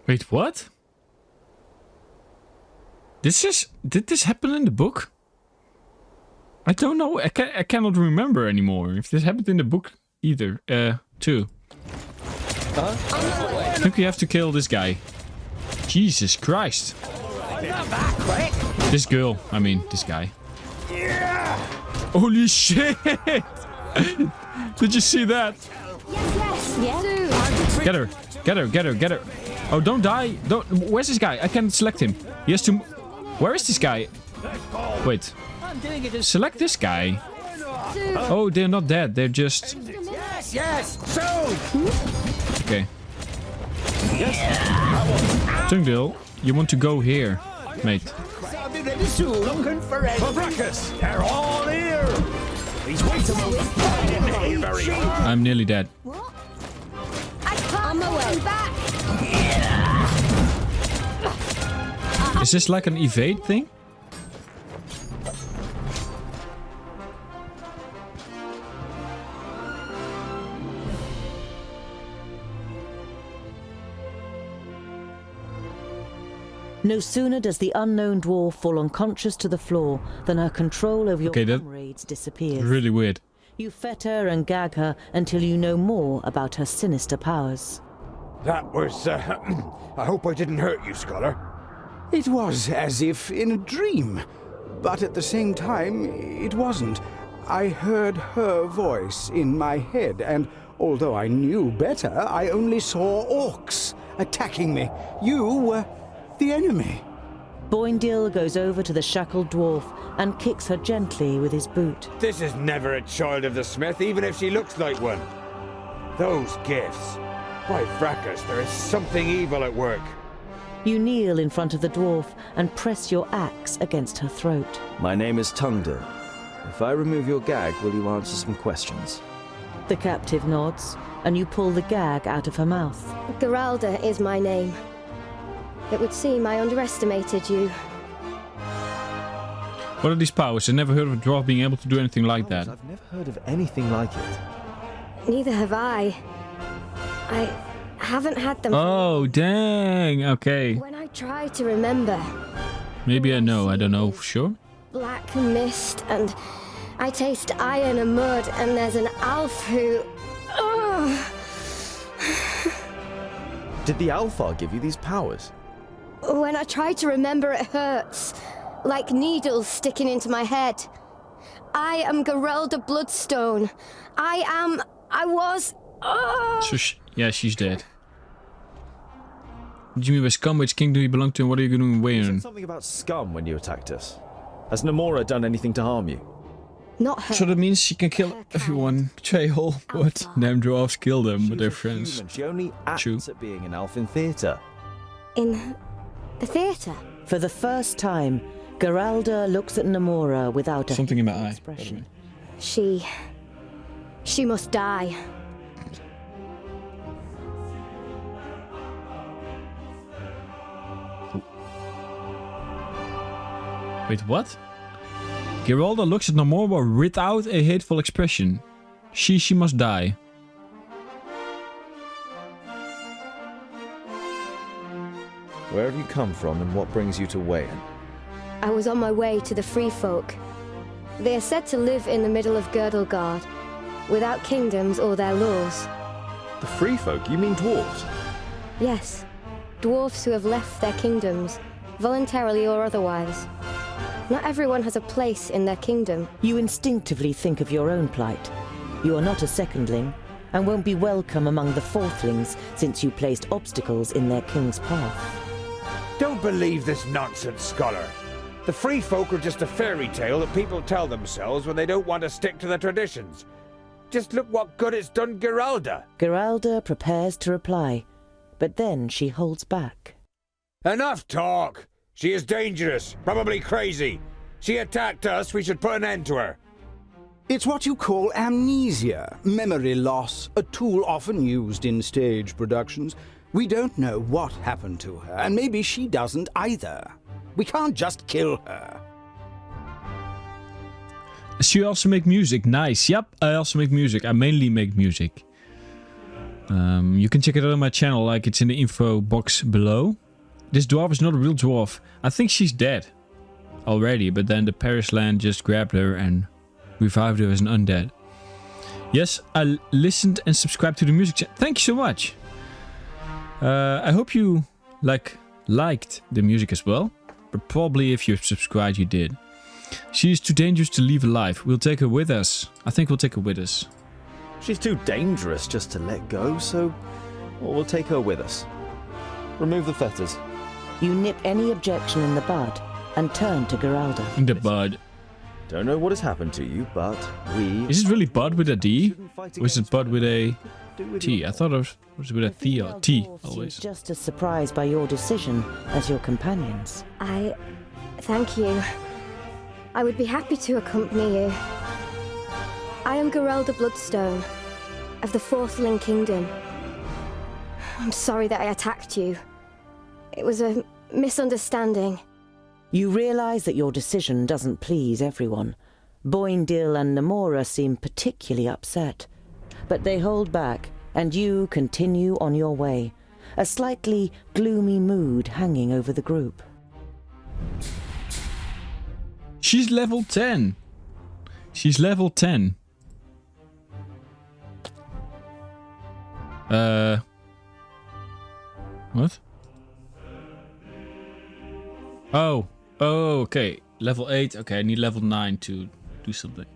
Wait, what? Did this happen in the book? I don't know. I cannot remember anymore if this happened in the book either. Too. I think we have to kill this guy. Jesus Christ. This girl. I mean, this guy. Holy shit! Did you see that? Yes. Get her. Get her. Get her. Get her. Oh, don't die. Don't. Where's this guy? I can't select him. He has to. Where is this guy? Wait. Select this guy. Oh, they're not dead. They're just. Yes. So. Okay. Tungdil, you want to go here, mate? I'll be ready soon. Looking for Markus, they're all here. Please wait a moment. I didn't hear very hard. I'm nearly dead. What? I can't on my way back. Is this like an evade thing? No sooner does the unknown dwarf fall unconscious to the floor than her control over your comrades disappears. Really weird. You fetter and gag her until you know more about her sinister powers. That was, I hope I didn't hurt you, Scholar. It was as if in a dream, but at the same time, it wasn't. I heard her voice in my head, and although I knew better, I only saw orcs attacking me. You were the enemy. Boindil goes over to the shackled dwarf and kicks her gently with his boot. This is never a child of the smith, even if she looks like one. Those gifts. By Fracas, there is something evil at work. You kneel in front of the dwarf and press your axe against her throat. My name is Tungdil. If I remove your gag, will you answer some questions? The captive nods, and you pull the gag out of her mouth. Geralda is my name. It would seem I underestimated you. What are these powers? I never heard of a dwarf being able to do anything like that. I've never heard of anything like it. Neither have I. I haven't had them. Oh, dang. Okay. When I try to remember. Maybe I know. I don't know for sure. Black mist, and I taste iron and mud, and there's an elf who. Did the Alpha give you these powers? When I try to remember, it hurts. Like needles sticking into my head. I am Geralda Bloodstone. I was... So yeah, she's dead. What do you mean by scum? Which king do you belong to and what are you doing You in? said something about scum when you attacked us. Has Namora done anything to harm you? Not her. So that means she can kill everyone. Betrayal. What? Damn dwarves kill them with their friends. Human. She only acts True. at being an elf in theatre. In the theatre? For the first time, Geralda looks at Namora without a Something in my eye. expression. She must die. Wait, what? Geralda looks at Namora without a hateful expression. She must die. Where have you come from and what brings you to Wayan? I was on my way to the Free Folk. They are said to live in the middle of Girdlegard, without kingdoms or their laws. The Free Folk? You mean dwarves? Yes, dwarfs who have left their kingdoms, voluntarily or otherwise. Not everyone has a place in their kingdom. You instinctively think of your own plight. You are not a secondling, and won't be welcome among the fourthlings since you placed obstacles in their king's path. Don't believe this nonsense, Scholar. The Free Folk are just a fairy tale that people tell themselves when they don't want to stick to the traditions. Just look what good it's done Geralda. Geralda prepares to reply, but then she holds back. Enough talk! She is dangerous, probably crazy. She attacked us, we should put an end to her. It's what you call amnesia, memory loss, a tool often used in stage productions. We don't know what happened to her, and maybe she doesn't either. We can't just kill her. So you also make music? Nice. Yep, I also make music. I mainly make music. You can check it out on my channel, like it's in the info box below. This dwarf is not a real dwarf. I think she's dead already, but then the Parish Land just grabbed her and revived her as an undead. Yes, I listened and subscribed to the music channel. Thank you so much. I hope you liked the music as well, but probably if you subscribed you did. She is too dangerous to leave alive. We'll take her with us. I think we'll take her with us. She's too dangerous just to let go, so we'll take her with us. Remove the fetters. You nip any objection in the bud and turn to Geralda. In the bud. Don't know what has happened to you, but we... Is it really bud with a D? Or is it bud with a T? I thought it was with a T or T always. Just as surprised by your decision as your companions. Thank you. I would be happy to accompany you. I am Geralda Bloodstone, of the Fourthling Kingdom. I'm sorry that I attacked you. It was a misunderstanding. You realize that your decision doesn't please everyone. Boindil and Namora seem particularly upset. But they hold back, and you continue on your way, a slightly gloomy mood hanging over the group. She's level 10. She's level 10. What? Oh, okay. Level 8. Okay, I need level 9 to do something.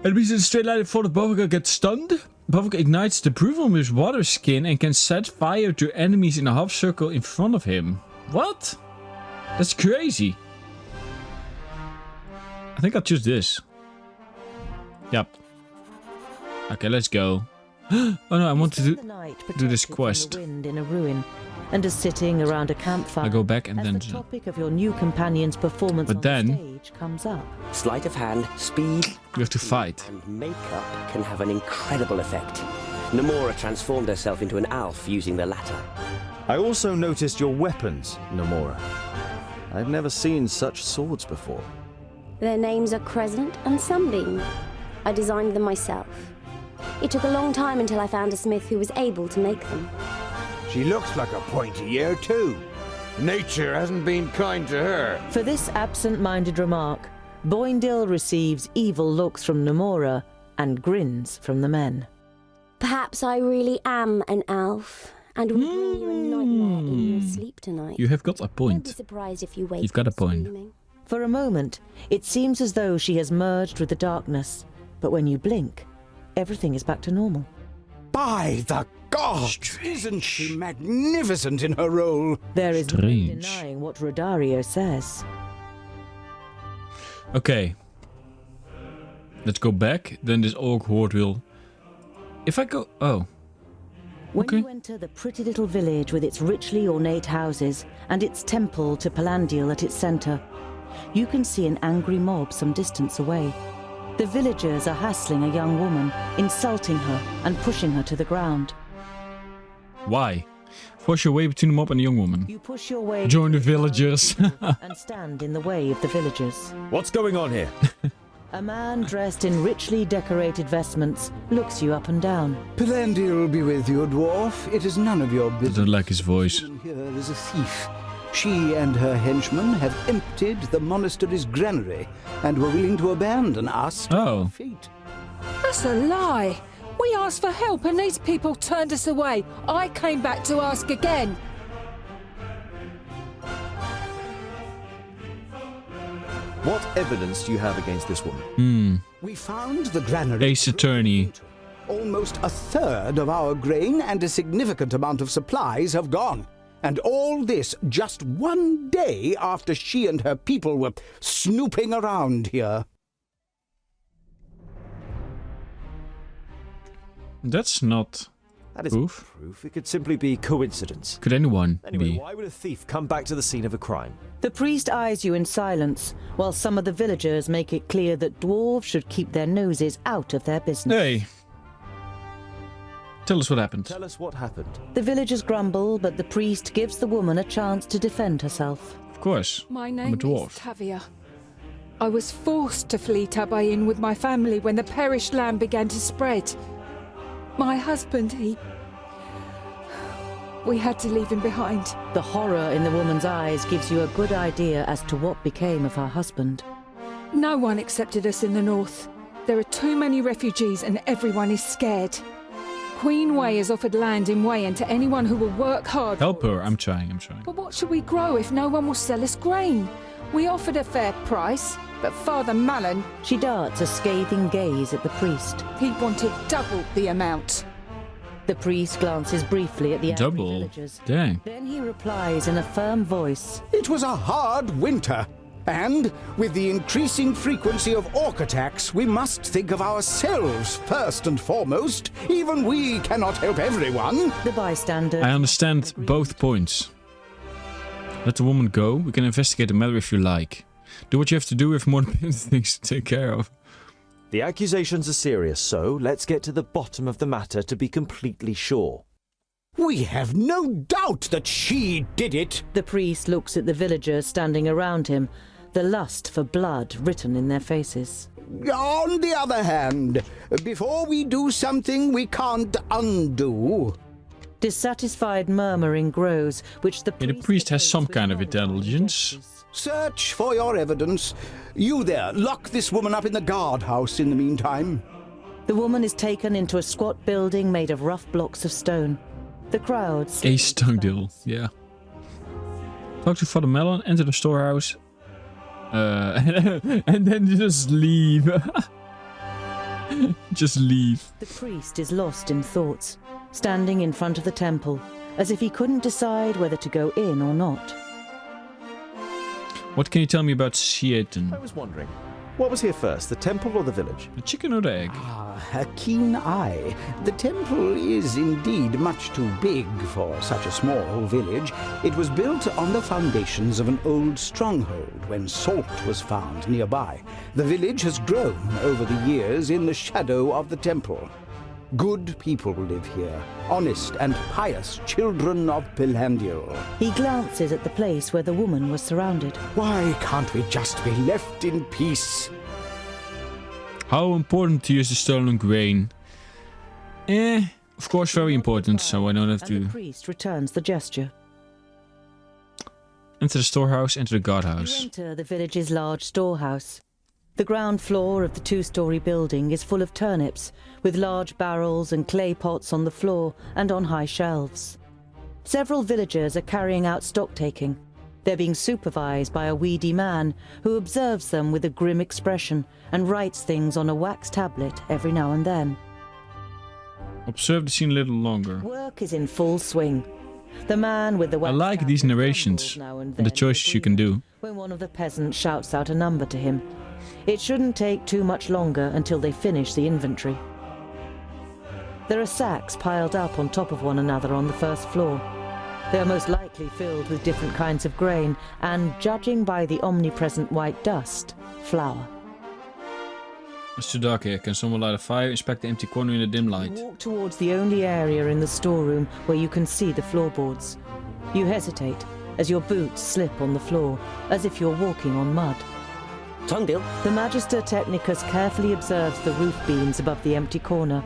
Enemies in a straight line in front of Bovika get stunned. Bovika ignites the Brutal with water skin and can set fire to enemies in a half circle in front of him. What? That's crazy. I think I'll choose this. Yep. Okay, let's go. Oh no, I want to do this quest. In a ruin, and are sitting around a campfire. I go back and then the topic of your new companion's performance on the stage comes up. Sleight of hand, speed, you have to fight, and makeup can have an incredible effect. Namora transformed herself into an elf using the latter. I also noticed your weapons, Namora. I've never seen such swords before. Their names are Crescent and Sunbeam. I designed them myself. It took a long time until I found a smith who was able to make them. She looks like a pointy ear too. Nature hasn't been kind to her. For this absent-minded remark, Boindil receives evil looks from Namora and grins from the men. Perhaps I really am an elf, and will bring you a nightmare in your sleep tonight. You have got a point. Don't be surprised if you wake You've got a up point. screaming. For a moment, it seems as though she has merged with the darkness, but when you blink, everything is back to normal. By the gods! Isn't she magnificent in her role? There is no Strange. denying what Rodario says. Okay. Let's go back. Then this orc horde will... If I go... Oh. When Okay. you enter the pretty little village with its richly ornate houses and its temple to Palandil at its center, you can see an angry mob some distance away. The villagers are hassling a young woman, insulting her and pushing her to the ground. Why? Force your way between the mob and the young woman. You push your way Join the through villagers. and stand in the way of the villagers. What's going on here? A man dressed in richly decorated vestments looks you up and down. Palandil will be with you, dwarf. It is none of your I business. don't like his voice. The woman here is a thief. She and her henchmen have emptied the monastery's granary and were willing to abandon us to Oh. our fate. That's a lie. We asked for help and these people turned us away. I came back to ask again. What evidence do you have against this woman? We found the granary. Ace Attorney. Almost a third of our grain and a significant amount of supplies have gone. And all this just one day after she and her people were snooping around here. That's not That is proof. proof. It could simply be coincidence. Could anyone Anyway, be? why would a thief come back to the scene of a crime? The priest eyes you in silence, while some of the villagers make it clear that dwarves should keep their noses out of their business. Hey. Tell us what happened. Tell us what happened. The villagers grumble, but the priest gives the woman a chance to defend herself. Of course. My I'm a name is dwarf. Tavia. I was forced to flee Tabayin with my family when the perished land began to spread. My husband, we had to leave him behind. The horror in the woman's eyes gives you a good idea as to what became of her husband. No one accepted us in the north. There are too many refugees and everyone is scared. Queen Wei has offered land in Wayan to anyone who will work hard. Help her. I'm trying. But what should we grow if no one will sell us grain? We offered a fair price, but Father Malin... She darts a scathing gaze at the priest. He wanted double the amount. The priest glances briefly at the angry Double? villagers. Dang. Then he replies in a firm voice. It was a hard winter. And with the increasing frequency of orc attacks, we must think of ourselves first and foremost. Even we cannot help everyone. The bystander... I understand both points. Let the woman go. We can investigate the matter if you like. Do what you have to do. We have more important things to take care of. The accusations are serious, so let's get to the bottom of the matter to be completely sure. We have no doubt that she did it. The priest looks at the villagers standing around him, the lust for blood written in their faces. On the other hand, before we do something we can't undo... Dissatisfied murmuring grows, which the priest has some kind of intelligence. Search for your evidence. You there, lock this woman up in the guardhouse in the meantime. The woman is taken into a squat building made of rough blocks of stone. The crowd... Ace Tungdil, yeah. Talk to Father Melon, enter the storehouse. And then just leave. Just leave. The priest is lost in thoughts, standing in front of the temple, as if he couldn't decide whether to go in or not. What can you tell me about Seaton? I was wondering, what was here first, the temple or the village? The chicken or the egg? A keen eye. The temple is indeed much too big for such a small village. It was built on the foundations of an old stronghold when salt was found nearby. The village has grown over the years in the shadow of the temple. Good people live here, honest and pious children of Pilandil. He glances at the place where the woman was surrounded. Why can't we just be left in peace? How important to you is the stolen grain? Of course very important, so I don't have to... And the priest returns the gesture. Enter the storehouse, enter the guardhouse. You enter the village's large storehouse. The ground floor of the two-story building is full of turnips, with large barrels and clay pots on the floor and on high shelves. Several villagers are carrying out stock-taking. They're being supervised by a weedy man who observes them with a grim expression and writes things on a wax tablet every now and then. Observe the scene a little longer. Work is in full swing. The man with the wax I like these narrations and the choices you can do. When one of the peasants shouts out a number to him. It shouldn't take too much longer until they finish the inventory. There are sacks piled up on top of one another on the first floor. They are most likely filled with different kinds of grain and, judging by the omnipresent white dust, flour. It's too dark here. Can someone light a fire? Inspect the empty corner in the dim light. You walk towards the only area in the storeroom where you can see the floorboards. You hesitate as your boots slip on the floor, as if you're walking on mud. Tungdil? The Magister Technicus carefully observes the roof beams above the empty corner.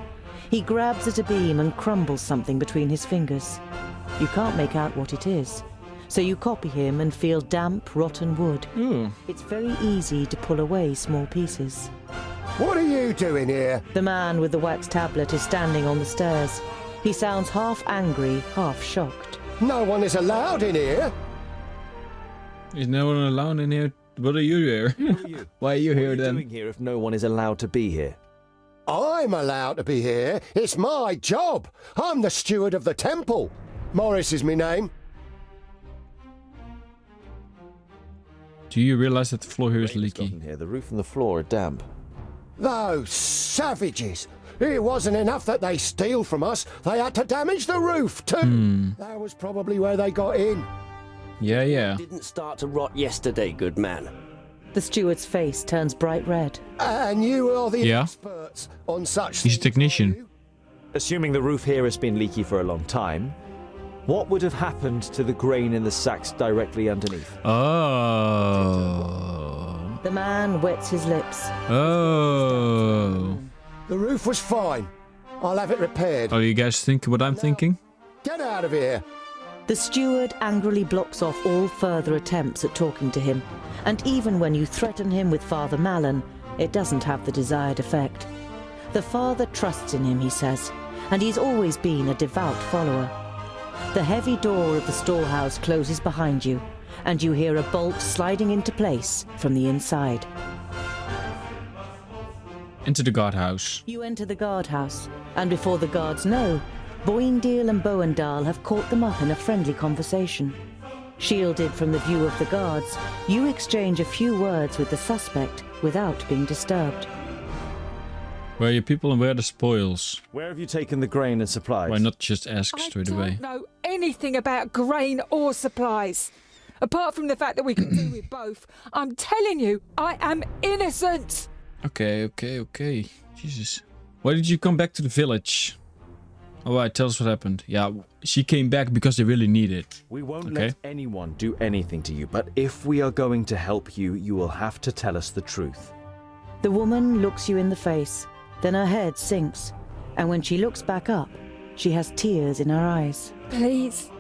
He grabs at a beam and crumbles something between his fingers. You can't make out what it is, so you copy him and feel damp, rotten wood. It's very easy to pull away small pieces. What are you doing here? The man with the wax tablet is standing on the stairs. He sounds half angry, half shocked. No one is allowed in here. Is no one allowed in here? What are you here? Why are you here then? What are you doing here if no one is allowed to be here? I'm allowed to be here. It's my job. I'm the steward of the temple. Morris is my name. Do you realize that the floor here is leaky? Here. The roof and the floor are damp. Those savages. It wasn't enough that they steal from us. They had to damage the roof too. That was probably where they got in. Yeah. Didn't start to rot yesterday, good man. The steward's face turns bright red. And you are the experts on such He's a technician. Assuming the roof here has been leaky for a long time, what would have happened to the grain in the sacks directly underneath? Oh. The man wets his lips. Oh. The roof was fine. I'll have it repaired. Oh, you guys think what I'm thinking? Get out of here. The steward angrily blocks off all further attempts at talking to him, and even when you threaten him with Father Malin, it doesn't have the desired effect. The father trusts in him, he says, and he's always been a devout follower. The heavy door of the storehouse closes behind you, and you hear a bolt sliding into place from the inside. Into the guardhouse. You enter the guardhouse, and before the guards know, Boindil and Boendal have caught them up in a friendly conversation. Shielded from the view of the guards, you exchange a few words with the suspect without being disturbed. Where are your people and where are the spoils? Where have you taken the grain and supplies? Why not just ask straight away? I don't know anything about grain or supplies. Apart from the fact that we can do with both, I'm telling you, I am innocent! Okay. Jesus. Why did you come back to the village? Alright, tell us what happened. Yeah, she came back because they really need it. We won't let anyone do anything to you, but if we are going to help you, you will have to tell us the truth. The woman looks you in the face, then her head sinks, and when she looks back up, she has tears in her eyes. Please,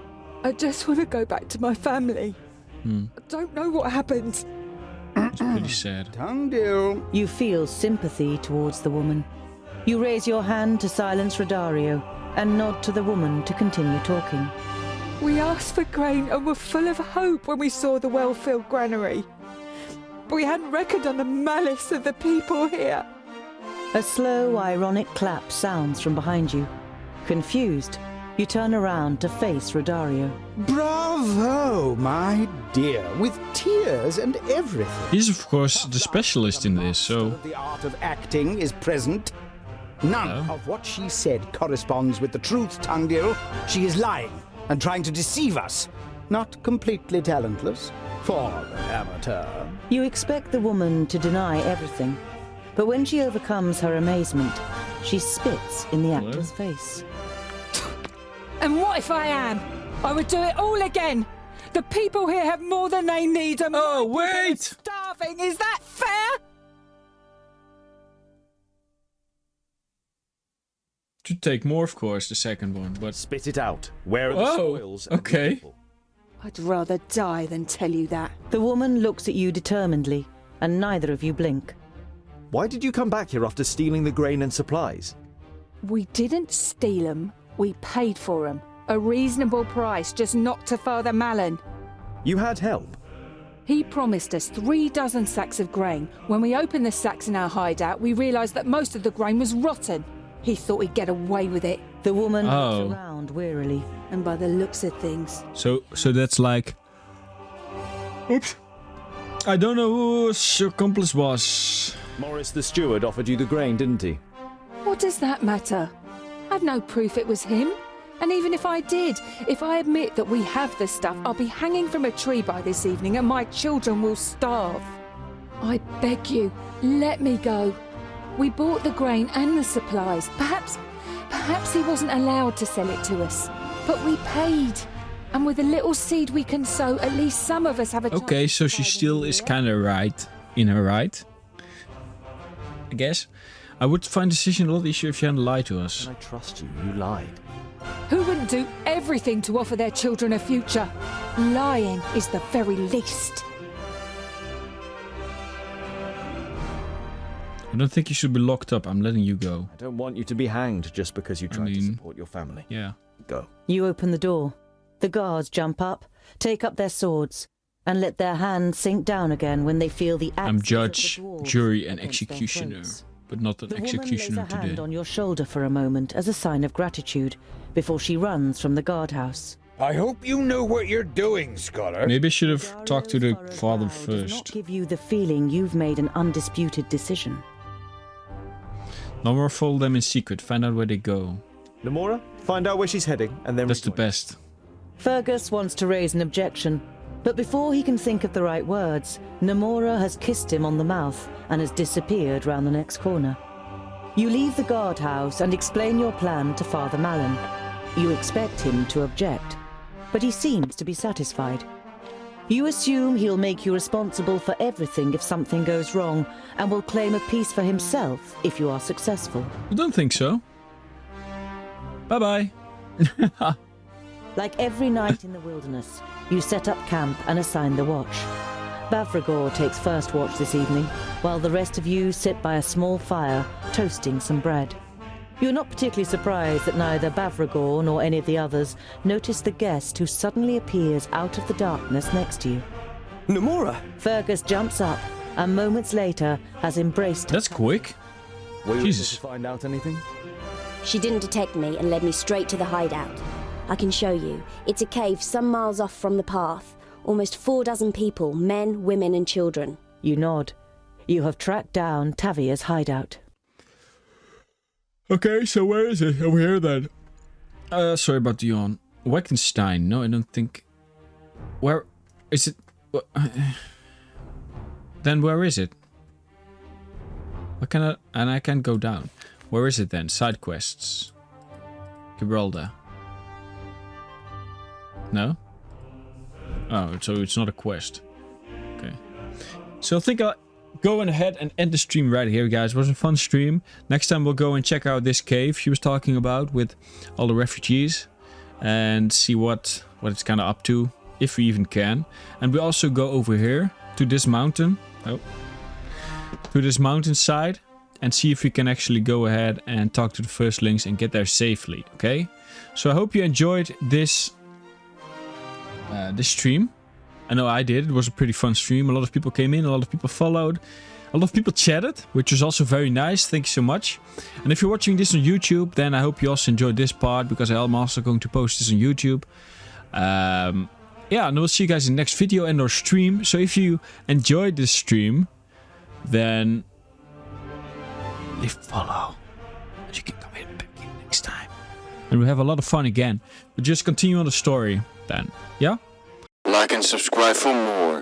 I just want to go back to my family. I don't know what happened. It's pretty sad. Tungdil. You feel sympathy towards the woman. You raise your hand to silence Rodario and nod to the woman to continue talking. We asked for grain and were full of hope when we saw the well-filled granary. But we hadn't reckoned on the malice of the people here. A slow, ironic clap sounds from behind you. Confused, you turn around to face Rodario. Bravo, my dear, with tears and everything. He's of course the specialist in this, so... The art of acting is present. None of what she said corresponds with the truth, Tungdil. She is lying and trying to deceive us. Not completely talentless for an amateur. You expect the woman to deny everything, but when she overcomes her amazement, she spits in the actor's face. And what if I am? I would do it all again. The people here have more than they need and Oh, my people are wait! starving. Is that fair? To take more, of course, the second one, but... Spit it out. Where are the spoils? And the okay. people? I'd rather die than tell you that. The woman looks at you determinedly, and neither of you blink. Why did you come back here after stealing the grain and supplies? We didn't steal them. We paid for them. A reasonable price, just not to Father Malin. You had help. He promised us 3 dozen sacks of grain. When we opened the sacks in our hideout, we realised that most of the grain was rotten. He thought he'd get away with it. The woman looks around wearily. And by the looks of things... So that's like... Oops. I don't know who his accomplice was. Morris the steward offered you the grain, didn't he? What does that matter? I've no proof it was him. And even if I did, if I admit that we have the stuff, I'll be hanging from a tree by this evening and my children will starve. I beg you, let me go. We bought the grain and the supplies. Perhaps he wasn't allowed to sell it to us. But we paid. And with a little seed we can sow, at least some of us have a chance. Okay, so she still is kind of right. In her right. I guess. I would find the decision a lot easier if she hadn't lied to us. I trust you. You lied. Who wouldn't do everything to offer their children a future? Lying is the very least. I don't think you should be locked up. I'm letting you go. I don't want you to be hanged just because you tried to support your family. Yeah. Go. You open the door. The guards jump up, take up their swords, and let their hands sink down again when they feel the axes I'm of the judge, dwarves jury, and against their executioner, throats. but not an executioner The woman lays a hand today. on your shoulder for a moment as a sign of gratitude before she runs from the guardhouse. I hope you know what you're doing, Scholar. Maybe I should have talked to the father Does not first. give you the feeling you've made an undisputed decision. No more follow them in secret. Find out where they go. Namora, find out where she's heading, and then That's the rejoin. best. Fergus wants to raise an objection, but before he can think of the right words, Namora has kissed him on the mouth and has disappeared round the next corner. You leave the guardhouse and explain your plan to Father Malin. You expect him to object, but he seems to be satisfied. You assume he'll make you responsible for everything if something goes wrong, and will claim a piece for himself if you are successful. I don't think so. Bye-bye. Like every night in the wilderness, you set up camp and assign the watch. Bavragor takes first watch this evening, while the rest of you sit by a small fire, toasting some bread. You're not particularly surprised that neither Bavragor nor any of the others notice the guest who suddenly appears out of the darkness next to you. Namora! Fergus jumps up, and moments later has embraced... That's quick. Were you Jesus. able to find out anything? She didn't detect me and led me straight to the hideout. I can show you. It's a cave some miles off from the path. Almost 4 people, men, women and children. You nod. You have tracked down Tavia's hideout. Okay, so where is it? Over here then. Sorry about the yawn. Weckenstein. No, I don't think... Where is it? Then where is it? What can I... And I can't go down. Where is it then? Side quests. Gibraltar. No? Oh, so it's not a quest. Okay. So I think I'll go ahead and end the stream right here, guys. It was a fun stream. Next time we'll go and check out this cave she was talking about with all the refugees. And see what it's kind of up to. If we even can. And we also go over here to this mountain. Oh. To this mountainside. And see if we can actually go ahead and talk to the firstlings and get there safely. Okay? So I hope you enjoyed this stream. I know I did. It was a pretty fun stream. A lot of people came in. A lot of people followed. A lot of people chatted, which was also very nice. Thank you so much. And if you're watching this on YouTube, then I hope you also enjoyed this part, because I'm also going to post this on YouTube. Yeah, and we'll see you guys in the next video and or stream. So if you enjoyed this stream, then leave a follow. And you can come in back in next time. And we'll have a lot of fun again. But just continue on the story then. Yeah? Like and subscribe for more.